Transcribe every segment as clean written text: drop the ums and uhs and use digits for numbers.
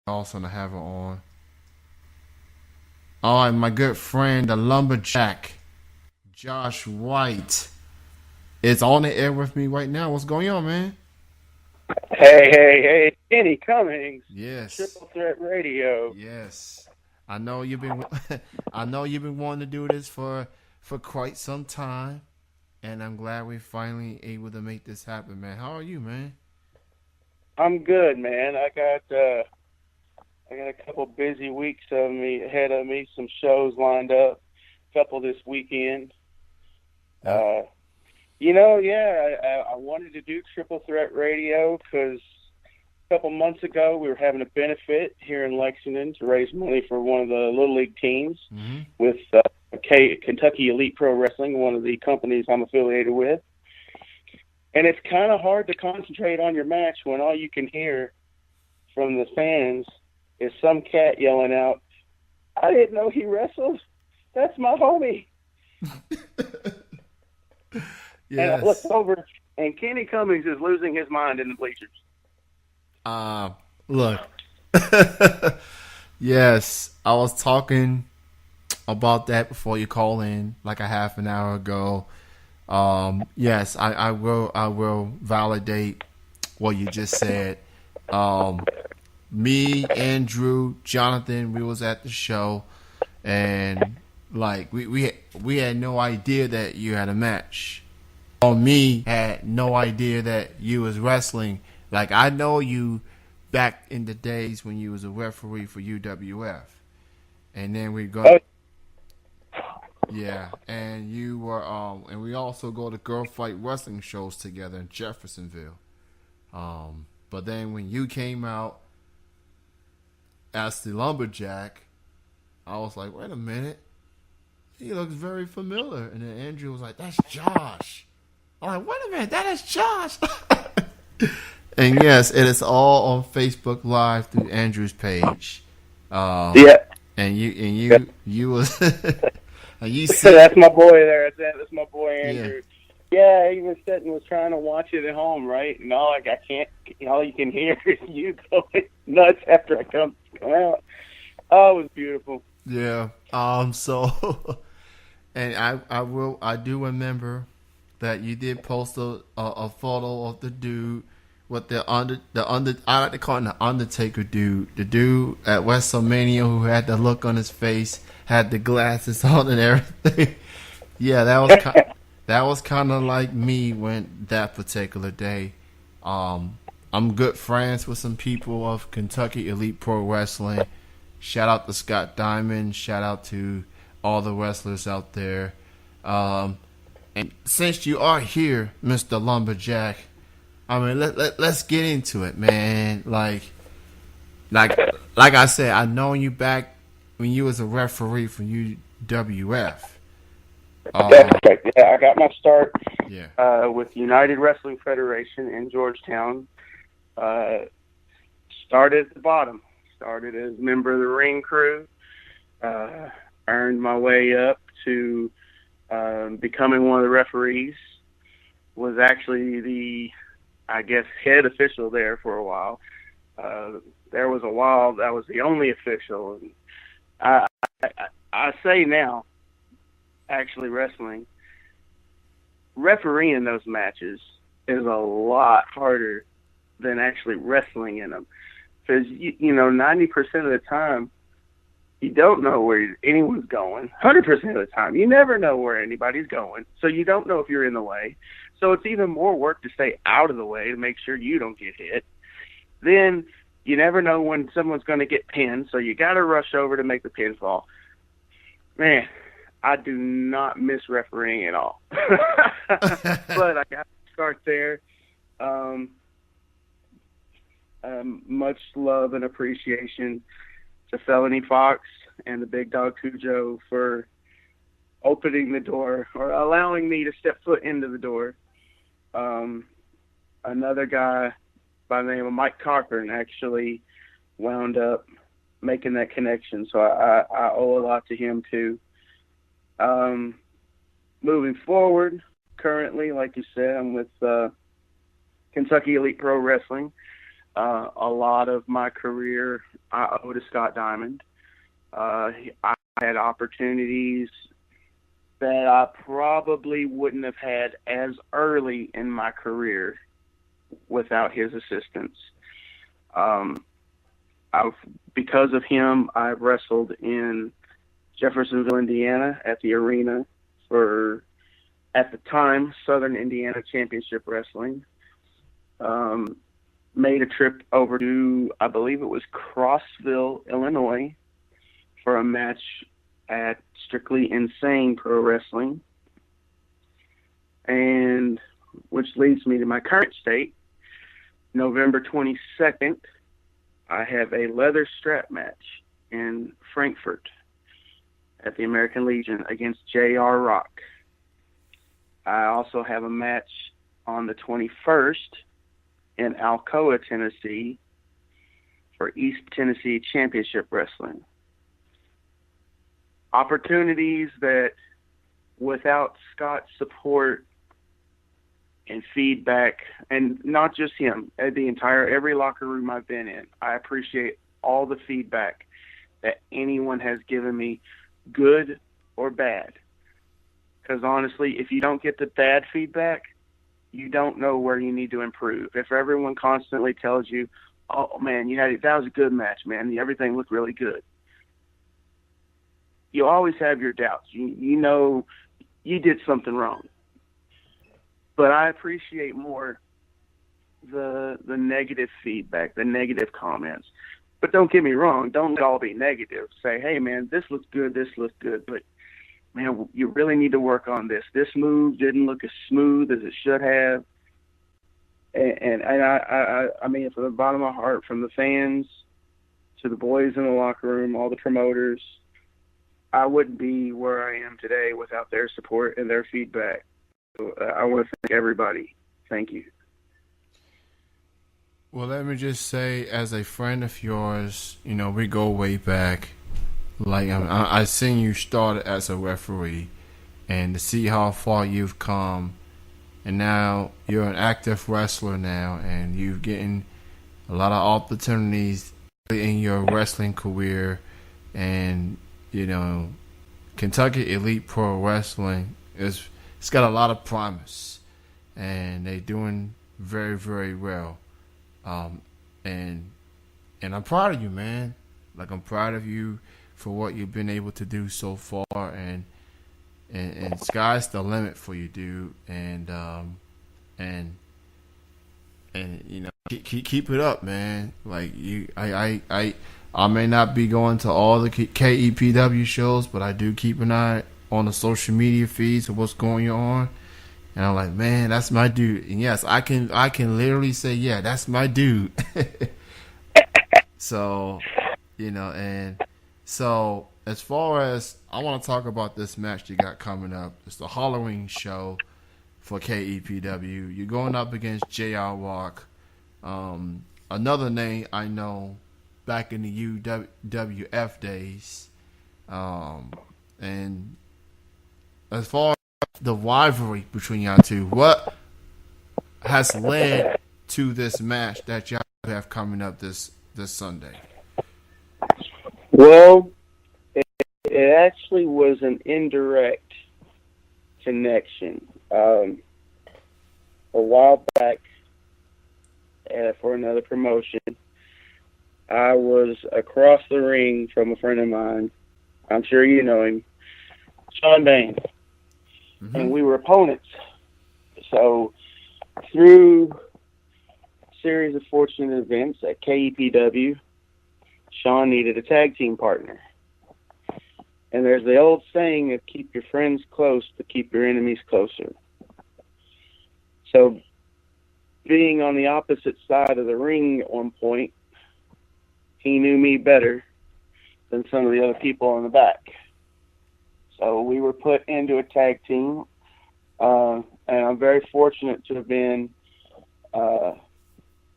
Awesome to have her on. Oh, and my good friend, the Lumberjack, Josh White, is on the air with me right now. What's going on, man? Hey, Kenny Cummings, Yes, Triple Threat Radio. yes. I know you've been, I know you've been wanting to do this for quite some time, and I'm glad we're finally able to make this happen, man. How are you, man? I'm good, man. I got a couple busy weeks of me ahead of me. Some shows lined up. Couple this weekend. Yep. Uh, yeah, I wanted to do Triple Threat Radio because a couple months ago we were having a benefit here in Lexington to raise money for one of the Little League teams Mm-hmm. with Kentucky Elite Pro Wrestling, one of the companies I'm affiliated with. And it's kind of hard to concentrate on your match when all you can hear from the fans is some cat yelling out, "I didn't know he wrestled. That's my homie." And I look Yes. over, and Kenny Cummings is losing his mind in the bleachers. Uh, Look. Yes, I was talking about that before you call in, like a half an hour ago. Yes, I will validate what you just said. Um, Me, Andrew, Jonathan, we was at the show, and like we had no idea that you had a match. Or me had no idea that you was wrestling. Like I know you back in the days when you was a referee for UWF, and then we go. Oh, Yeah, and you were and we also go to girl fight wrestling shows together in Jeffersonville. But then when you came out as the lumberjack, I was like, wait a minute, he looks very familiar. And then Andrew was like, that's Josh. I'm like, wait a minute, that is Josh. And yes, it is all on Facebook Live through Andrew's page. Um, yeah, and you was and you see, that's my boy there. That's my boy yeah. Andrew. Yeah, he was sitting, was trying to watch it at home, right? And I can't. All you can hear is you going nuts after I come out. Oh, it was beautiful. Yeah. So, and I do remember that you did post a photo of the dude with the I like to call him the Undertaker dude, the dude at WrestleMania who had the look on his face, had the glasses on and everything. Yeah, that was kind of like me when that particular day. Um, I'm good friends with some people of Kentucky Elite Pro Wrestling. Shout out to Scott Diamond. Shout out to all the wrestlers out there. Um, and since you are here, Mr. Lumberjack, I mean, let's get into it, man. Like, like I said, I know you back when you was a referee for UWF. That's correct. Yeah, I got my start Yeah. with United Wrestling Federation in Georgetown. Uh, Started at the bottom. Started as a member of the ring crew. Uh, Earned my way up to becoming one of the referees. Was actually I guess, head official there for a while. There was a while that was the only official. And I, I say now, actually refereeing those matches is a lot harder than actually wrestling in them. Because, 90% of the time, you don't know where anyone's going. 100% of the time, you never know where anybody's going. So you don't know if you're in the way. So it's even more work to stay out of the way to make sure you don't get hit. Then you never know when someone's going to get pinned, so you got to rush over to make the pinfall. Man, I do not miss refereeing at all. But I got to start there. Um, Much love and appreciation to Felony Fox and the Big Dog Cujo for opening the door or allowing me to step foot into the door. Um, Another guy by the name of Mike Cochran actually wound up making that connection, so I owe a lot to him too. Um, Moving forward, currently, like you said, I'm with Kentucky Elite Pro Wrestling. A lot of my career I owe to Scott Diamond. I had opportunities that I probably wouldn't have had as early in my career without his assistance. Um, because of him, I've wrestled in Jeffersonville, Indiana, at the arena for, at the time, Southern Indiana Championship Wrestling. Um, Made a trip over to, I believe it was Crossville, Illinois, for a match at Strictly Insane Pro Wrestling, and which leads me to my current state. November 22nd, I have a leather strap match in Frankfurt at the American Legion against J.R. Rock. I also have a match on the 21st in Alcoa, Tennessee for East Tennessee Championship Wrestling. Opportunities that, without Scott's support and feedback, and not just him, every locker room I've been in, I appreciate all the feedback that anyone has given me, good or bad. Because honestly, if you don't get the bad feedback, you don't know where you need to improve. If everyone constantly tells you, "Oh man, that was a good match, man. Everything looked really good," you always have your doubts. You know you did something wrong. But I appreciate more the negative feedback, the negative comments. But don't get me wrong, don't let it all be negative. Say, "Hey man, this looks good, but man, you really need to work on this. This move didn't look as smooth as it should have." And I mean it from the bottom of my heart, from the fans to the boys in the locker room, all the promoters. I wouldn't be where I am today without their support and their feedback. So, I want to thank everybody. Thank you. Well, let me just say, as a friend of yours, we go way back. Like, I seen you started as a referee, and to see how far you've come, and now you're an active wrestler now, and you're getting a lot of opportunities in your wrestling career, and Kentucky Elite Pro Wrestling it's got a lot of promise, and they're doing very, very well. And I'm proud of you, man. Like, I'm proud of you for what you've been able to do so far, and sky's the limit for you, dude. And keep it up, man. Like, I may not be going to all the KEPW shows, but I do keep an eye on the social media feeds of what's going on. And I'm like, man, that's my dude. And yes, I can literally say, yeah, that's my dude. So, and so as far as I want to talk about this match you got coming up, it's the Halloween show for KEPW. You're going up against J.R. Rock, another name I know back in the UWF days. And as far as the rivalry between y'all two, what has led to this match that y'all have coming up this Sunday? Well, it actually was an indirect connection. A while back, for another promotion, I was across the ring from a friend of mine. I'm sure you know him, Sean Bain. Mm-hmm. And we were opponents. So through a series of fortunate events at KEPW, Sean needed a tag team partner. And there's the old saying of keep your friends close, but keep your enemies closer. So being on the opposite side of the ring at one point, he knew me better than some of the other people in the back. So we were put into a tag team, and I'm very fortunate to have been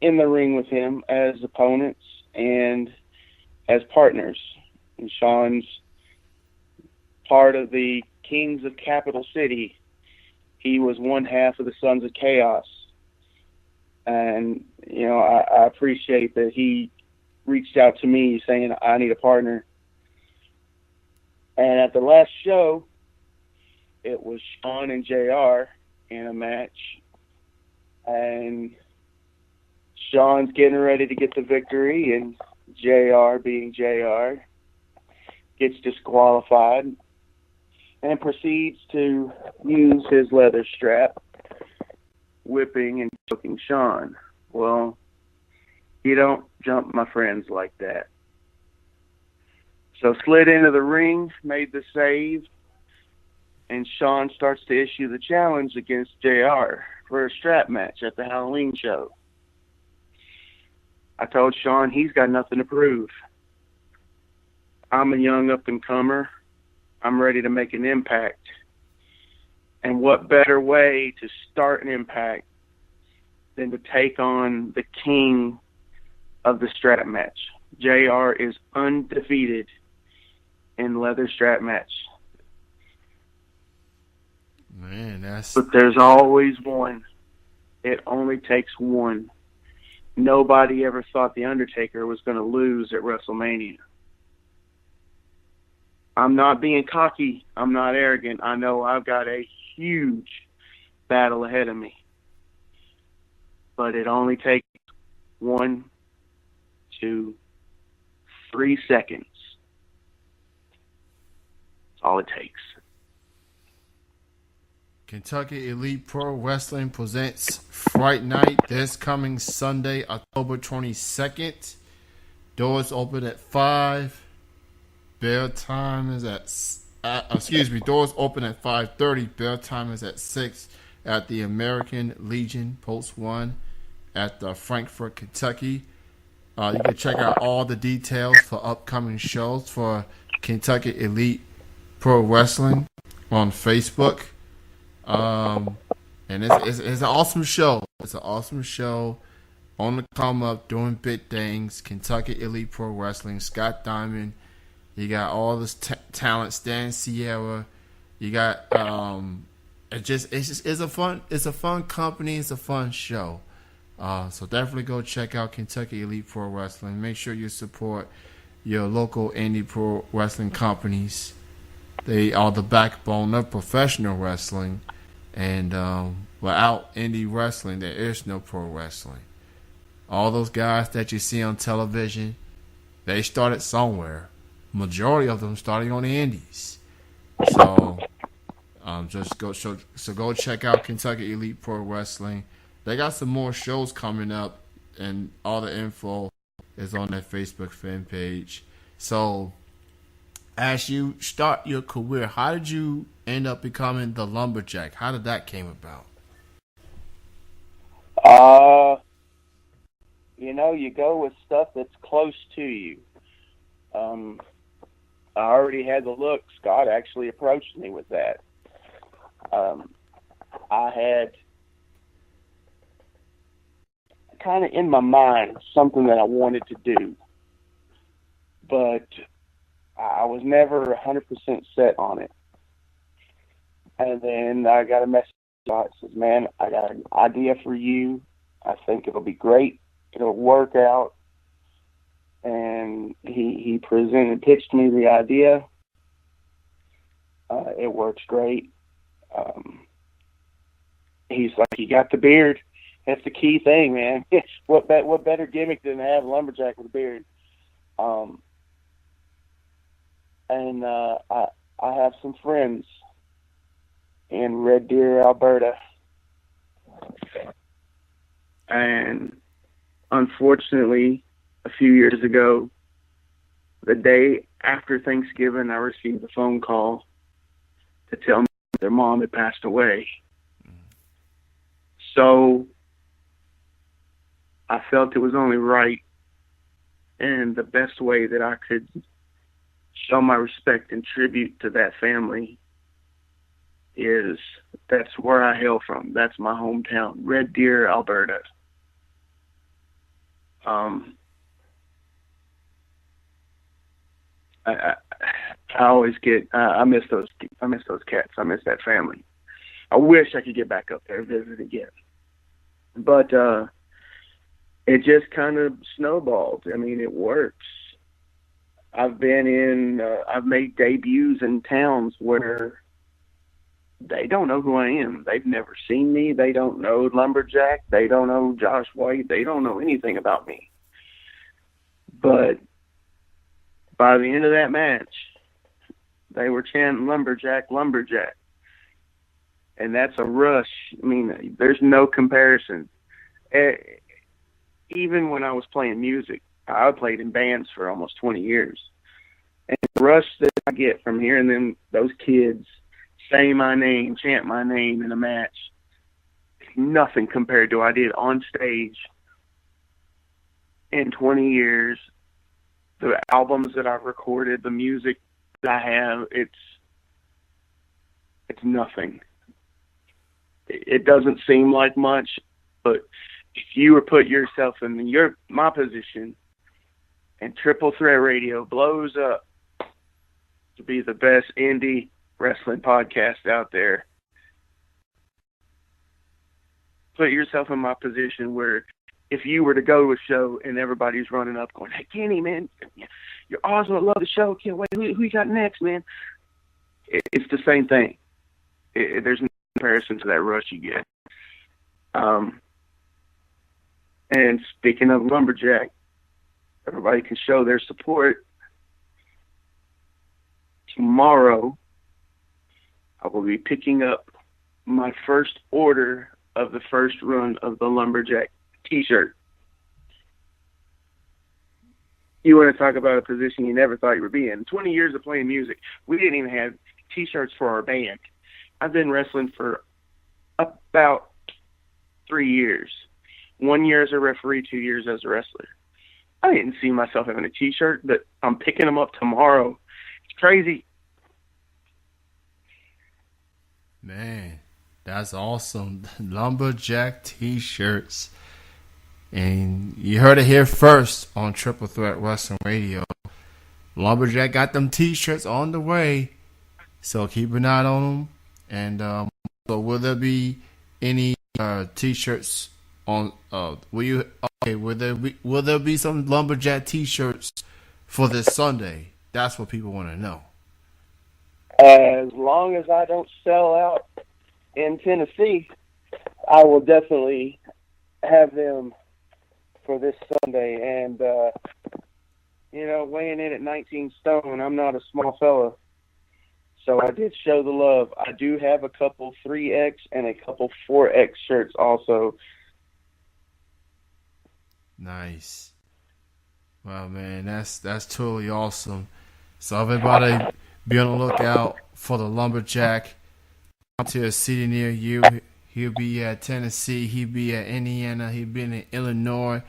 in the ring with him as opponents and as partners. And Sean's part of the Kings of Capital City. He was one half of the Sons of Chaos. And I appreciate that he reached out to me saying I need a partner. And at the last show, it was Sean and JR in a match, and Sean's getting ready to get the victory, and JR, being JR, gets disqualified and proceeds to use his leather strap, whipping and choking Sean. Well, you don't jump my friends like that. So slid into the ring, made the save, and Sean starts to issue the challenge against JR for a strap match at the Halloween show. I told Sean he's got nothing to prove. I'm a young up-and-comer. I'm ready to make an impact. And what better way to start an impact than to take on the king of the strap match? JR is undefeated in leather strap match. Man, But there's always one. It only takes one. Nobody ever thought The Undertaker was going to lose at WrestleMania. I'm not being cocky. I'm not arrogant. I know I've got a huge battle ahead of me. But it only takes 1, 2, 3 seconds. That's all it takes. Kentucky Elite Pro Wrestling presents Fright Night this coming Sunday, October 22nd. Doors open at 5. Bell time is doors open at 5:30. Bell time is at 6 at the American Legion Post 1 at Frankfort, Kentucky. You can check out all the details for upcoming shows for Kentucky Elite Pro Wrestling on Facebook. And it's an awesome show. It's an awesome show on the come up, doing big things. Kentucky Elite Pro Wrestling, Scott Diamond. You got all this talent, Stan Sierra. You got it's a fun company. It's a fun show. So definitely go check out Kentucky Elite Pro Wrestling. Make sure you support your local indie pro wrestling companies. They are the backbone of professional wrestling. And without indie wrestling, there is no pro wrestling. All those guys that you see on television, they started somewhere. Majority of them starting on the indies. So go check out Kentucky Elite Pro Wrestling. They got some more shows coming up, and all the info is on their Facebook fan page. So as you start your career, how did you end up becoming the Lumberjack? How did that came about? You go with stuff that's close to you. I already had the look. Scott actually approached me with that. I had kind of in my mind something that I wanted to do, but I was never 100% set on it. And then I got a message. Scott says, "Man, I got an idea for you. I think it'll be great. It'll work out." And he pitched me the idea. It works great. He's like, "You got the beard. That's the key thing, man. What better gimmick than to have a lumberjack with a beard?" And I have some friends in Red Deer, Alberta, and unfortunately, a few years ago, the day after Thanksgiving, I received a phone call to tell me their mom had passed away. So I felt it was only right, and the best way that I could show my respect and tribute to that family is that's where I hail from. That's my hometown, Red Deer, Alberta. I always get I miss those cats. I miss that family. I wish I could get back up there and visit again. But it just kind of snowballed. I mean, it works. I've made debuts in towns where they don't know who I am. They've never seen me. They don't know Lumberjack. They don't know Josh White. They don't know anything about me. But by the end of that match, they were chanting Lumberjack, Lumberjack. And that's a rush. I mean, there's no comparison. Even when I was playing music, I played in bands for almost 20 years. And the rush that I get from hearing those kids say my name, chant my name in a match, nothing compared to what I did on stage in 20 years. The albums that I've recorded, the music that I have, it's nothing. It doesn't seem like much, but if you were put yourself in my position and Triple Threat Radio blows up to be the best indie wrestling podcast out there, put yourself in my position where if you were to go to a show and everybody's running up going, "Hey, Kenny, man, you're awesome. I love the show. Can't wait. Who you got next, man?" It's the same thing. There's no comparison to that rush you get. And speaking of Lumberjack, everybody can show their support. Tomorrow, I will be picking up my first order of the first run of the Lumberjack t-shirt. You want to talk about a position you never thought you would be in. 20 years of playing music, we didn't even have t-shirts for our band. I've been wrestling for about 3 years. 1 year as a referee, 2 years as a wrestler. I didn't see myself having a t-shirt, but I'm picking them up tomorrow. It's crazy. Man, that's awesome. Lumberjack t-shirts. And you heard it here first on Triple Threat Wrestling Radio. Lumberjack got them t-shirts on the way. So keep an eye on them. And so will there be any t-shirts on will there be some Lumberjack t-shirts for this Sunday? That's what people want to know. As long as I don't sell out in Tennessee, I will definitely have them for this Sunday. And weighing in at 19 stone, I'm not a small fella. So I did show the love. I do have a couple 3X and a couple 4X shirts also. Nice. Well, man, that's totally awesome. So everybody be on the lookout for the Lumberjack. Come to a city near you. He'll be at Tennessee. He'll be at Indiana. He'll be in Illinois.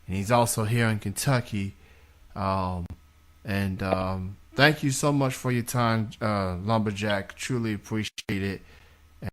And he's also here in Kentucky. Thank you so much for your time, Lumberjack. Truly appreciate it.